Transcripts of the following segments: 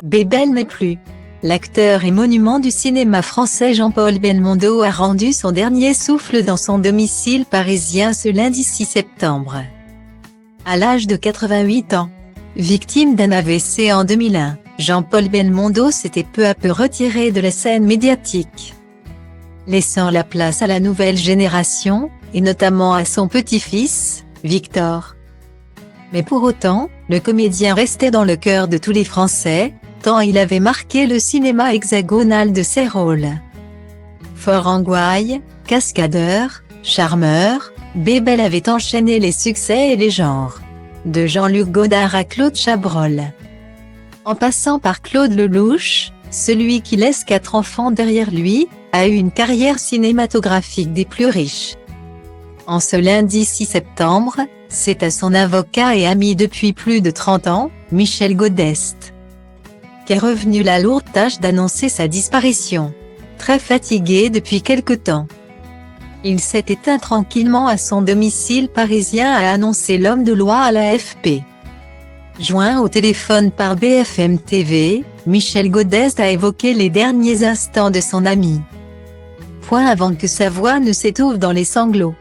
Bébel n'est plus. L'acteur et monument du cinéma français Jean-Paul Belmondo a rendu son dernier souffle dans son domicile parisien ce lundi 6 septembre. À l'âge de 88 ans, victime d'un AVC en 2001, Jean-Paul Belmondo s'était peu à peu retiré de la scène médiatique, laissant la place à la nouvelle génération, et notamment à son petit-fils, Victor. Mais pour autant, le comédien restait dans le cœur de tous les Français, tant il avait marqué le cinéma hexagonal de ses rôles. Fort en gouaille, cascadeur, charmeur, Bébel avait enchaîné les succès et les genres. De Jean-Luc Godard à Claude Chabrol. En passant par Claude Lelouch, celui qui laisse 4 enfants derrière lui, a eu une carrière cinématographique des plus riches. En ce lundi 6 septembre, c'est à son avocat et ami depuis plus de 30 ans, Michel Godest, qu'est revenue la lourde tâche d'annoncer sa disparition. Très fatigué depuis quelque temps, il s'est éteint tranquillement à son domicile parisien, a annoncé l'homme de loi à l'AFP. Joint au téléphone par BFM TV, Michel Godest a évoqué les derniers instants de son ami. Point avant que sa voix ne s'étouffe dans les sanglots.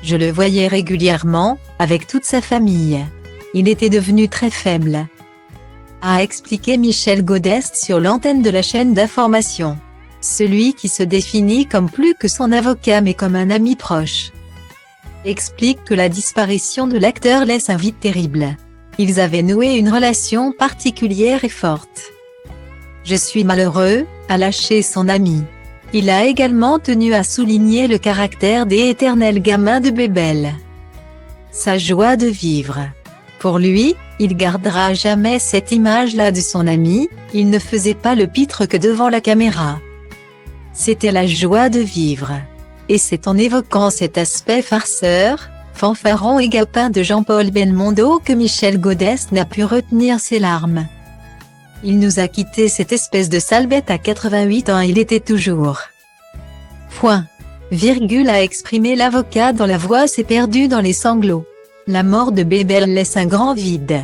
Je le voyais régulièrement, avec toute sa famille. Il était devenu très faible, a expliqué Michel Godest sur l'antenne de la chaîne d'information. Celui qui se définit comme plus que son avocat mais comme un ami proche, explique que la disparition de l'acteur laisse un vide terrible. Ils avaient noué une relation particulière et forte. Je suis malheureux, a lâché son ami. Il a également tenu à souligner le caractère des éternels gamins de Bébel. Sa joie de vivre. Pour lui, il gardera à jamais cette image-là de son ami, il ne faisait pas le pitre que devant la caméra. C'était la joie de vivre. Et c'est en évoquant cet aspect farceur, fanfaron et gapin de Jean-Paul Belmondo que Michel Godest n'a pu retenir ses larmes. Il nous a quitté, cette espèce de sale bête, à 88 ans il était toujours. Point. Virgule, a exprimé l'avocat dont la voix s'est perdue dans les sanglots. La mort de Bébel laisse un grand vide.